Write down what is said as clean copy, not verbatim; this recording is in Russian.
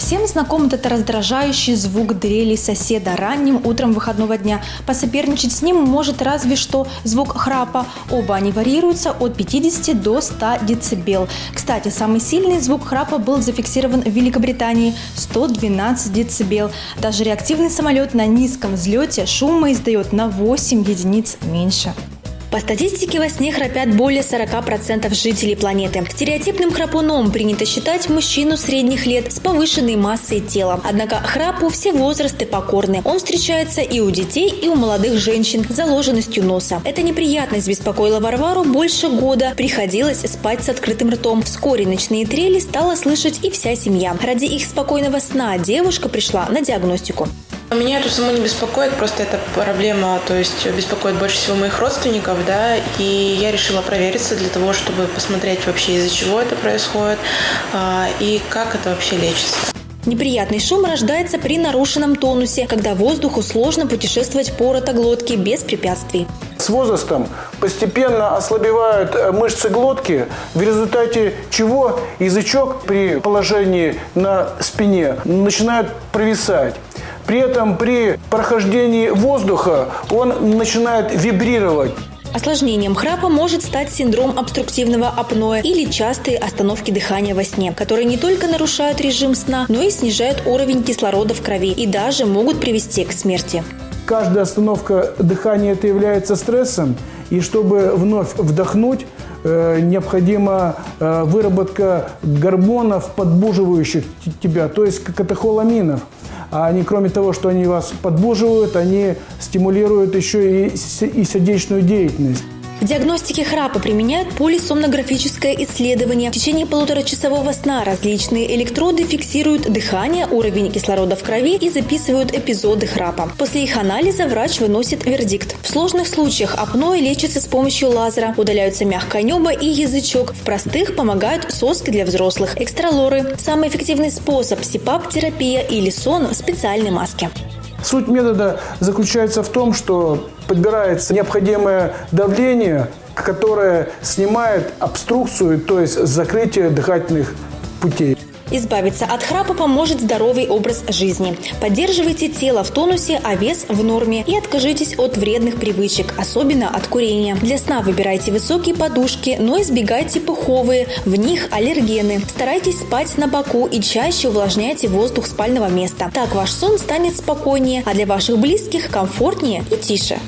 Всем знаком этот раздражающий звук дрели соседа ранним утром выходного дня. Посоперничать с ним может разве что звук храпа. Оба они варьируются от 50 до 100 дБ. Кстати, самый сильный звук храпа был зафиксирован в Великобритании – 112 дБ. Даже реактивный самолет на низком взлете шума издает на 8 единиц меньше. По статистике, во сне храпят более 40% жителей планеты. Стереотипным храпуном принято считать мужчину средних лет с повышенной массой тела. Однако храпу все возрасты покорны. Он встречается и у детей, и у молодых женщин с заложенностью носа. Эта неприятность беспокоила Варвару больше года. Приходилось спать с открытым ртом. Вскоре ночные трели стала слышать и вся семья. Ради их спокойного сна девушка пришла на диагностику. Меня это само не беспокоит, просто эта проблема, то есть беспокоит больше всего моих родственников, да, и я решила провериться для того, чтобы посмотреть вообще, из-за чего это происходит и как это вообще лечится. Неприятный шум рождается при нарушенном тонусе, когда воздуху сложно путешествовать по ротоглотке без препятствий. С возрастом постепенно ослабевают мышцы глотки, в результате чего язычок при положении на спине начинает провисать. При этом при прохождении воздуха он начинает вибрировать. Осложнением храпа может стать синдром обструктивного апноэ или частые остановки дыхания во сне, которые не только нарушают режим сна, но и снижают уровень кислорода в крови и даже могут привести к смерти. Каждая остановка дыхания это является стрессом, и чтобы вновь вдохнуть, необходима выработка гормонов, подбуживающих тебя, то есть катехоламинов. А они, кроме того, что они вас подбуживают, они стимулируют еще и сердечную деятельность. В диагностике храпа применяют полисомнографическое исследование. В течение полуторачасового сна различные электроды фиксируют дыхание, уровень кислорода в крови и записывают эпизоды храпа. После их анализа врач выносит вердикт. В сложных случаях апноэ лечится с помощью лазера. Удаляются мягкое небо и язычок. В простых помогают соски для взрослых, экстралоры. Самый эффективный способ – СИПАП-терапия или сон в специальной маске. Суть метода заключается в том, что подбирается необходимое давление, которое снимает обструкцию, то есть закрытие дыхательных путей. Избавиться от храпа поможет здоровый образ жизни. Поддерживайте тело в тонусе, а вес в норме. И откажитесь от вредных привычек, особенно от курения. Для сна выбирайте высокие подушки, но избегайте пуховые, в них аллергены. Старайтесь спать на боку и чаще увлажняйте воздух спального места. Так ваш сон станет спокойнее, а для ваших близких комфортнее и тише.